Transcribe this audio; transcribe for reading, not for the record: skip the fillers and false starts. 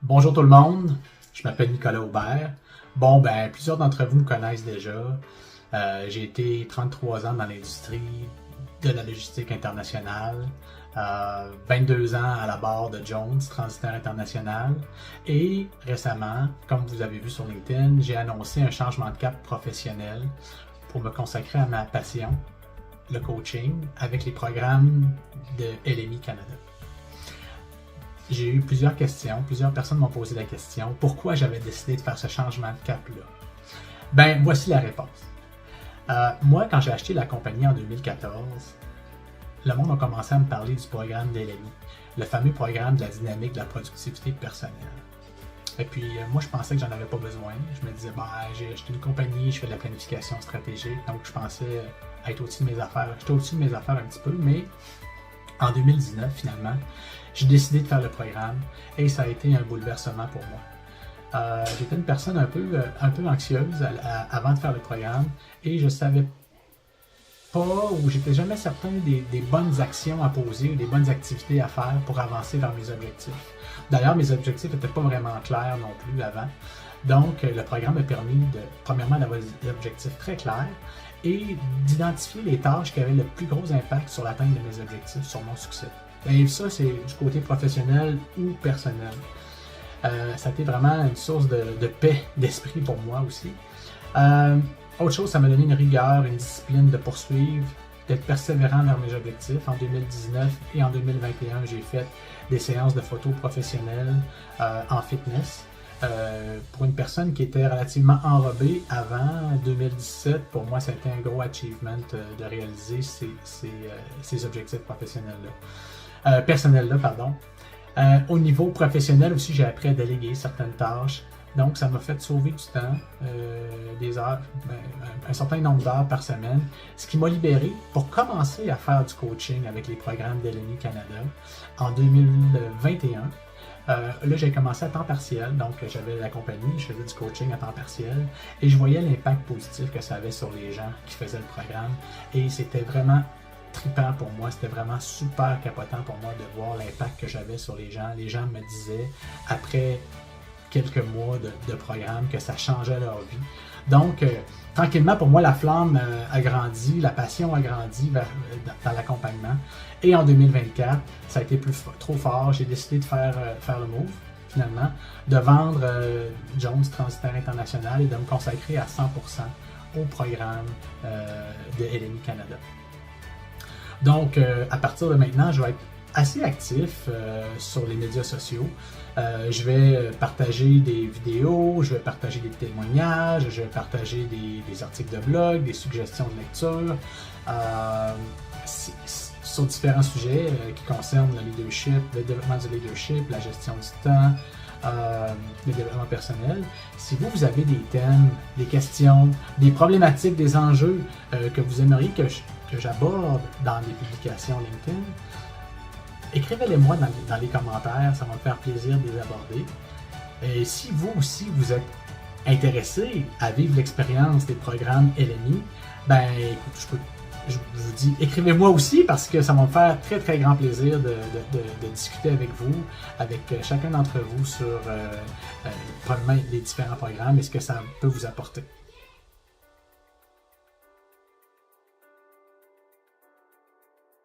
Bonjour tout le monde, je m'appelle Nicolas Aubert. Plusieurs d'entre vous me connaissent déjà. J'ai été 33 ans dans l'industrie de la logistique internationale, 22 ans à la barre de Jones, transitaire international. Et récemment, comme vous avez vu sur LinkedIn, j'ai annoncé un changement de cap professionnel pour me consacrer à ma passion, le coaching, avec les programmes de LMI Canada. J'ai eu plusieurs questions, plusieurs personnes m'ont posé la question pourquoi j'avais décidé de faire ce changement de cap-là. Voici la réponse. Moi, quand j'ai acheté la compagnie en 2014, le monde a commencé à me parler du programme d'LMI, le fameux programme de la dynamique de la productivité personnelle. Et puis, moi, je pensais que j'en avais pas besoin. Je me disais, j'ai acheté une compagnie, je fais de la planification stratégique, donc je pensais être au-dessus de mes affaires. J'étais au-dessus de mes affaires un petit peu, mais en 2019, finalement, j'ai décidé de faire le programme et ça a été un bouleversement pour moi. J'étais une personne un peu anxieuse avant de faire le programme et je savais pas ou j'étais jamais certain des bonnes actions à poser ou des bonnes activités à faire pour avancer vers mes objectifs. D'ailleurs, mes objectifs n'étaient pas vraiment clairs non plus avant. Donc, le programme m'a permis premièrement, d'avoir des objectifs très clairs et d'identifier les tâches qui avaient le plus gros impact sur l'atteinte de mes objectifs, sur mon succès. Et ça, c'est du côté professionnel ou personnel. Ça a été vraiment une source de paix d'esprit pour moi aussi. Autre chose, ça m'a donné une rigueur, une discipline de poursuivre, d'être persévérant vers mes objectifs. En 2019 et en 2021, j'ai fait des séances de photos professionnelles en fitness. Pour une personne qui était relativement enrobée avant 2017, pour moi, ça a été un gros achievement de réaliser ces objectifs personnels-là. Au niveau professionnel aussi, j'ai appris à déléguer certaines tâches. Donc, ça m'a fait sauver du temps, des heures, un certain nombre d'heures par semaine, ce qui m'a libéré pour commencer à faire du coaching avec les programmes d'LMI Canada en 2021. Là, j'ai commencé à temps partiel, donc j'avais la compagnie, je faisais du coaching à temps partiel et je voyais l'impact positif que ça avait sur les gens qui faisaient le programme et c'était vraiment trippant pour moi, c'était vraiment super capotant pour moi de voir l'impact que j'avais sur les gens. Les gens me disaient, après quelques mois de programme, que ça changeait leur vie. Donc, tranquillement, pour moi, la flamme a grandi, la passion a grandi dans l'accompagnement. Et en 2024, ça a été trop fort. J'ai décidé de faire le move, finalement, de vendre Jones Transitaire International et de me consacrer à 100% au programme de LMI Canada. Donc, à partir de maintenant, je vais être assez actif sur les médias sociaux. Je vais partager des vidéos, je vais partager des témoignages, je vais partager des articles de blog, des suggestions de lecture sur différents sujets qui concernent le leadership, le développement du leadership, la gestion du temps, le développement personnel. Si vous avez des thèmes, des questions, des problématiques, des enjeux que vous aimeriez que j'aborde dans les publications LinkedIn, écrivez-les-moi dans les commentaires, ça va me faire plaisir de les aborder. Et si vous aussi vous êtes intéressé à vivre l'expérience des programmes LMI, je vous dis, écrivez-moi aussi parce que ça va me faire très très grand plaisir de discuter avec vous, avec chacun d'entre vous sur probablement les différents programmes et ce que ça peut vous apporter.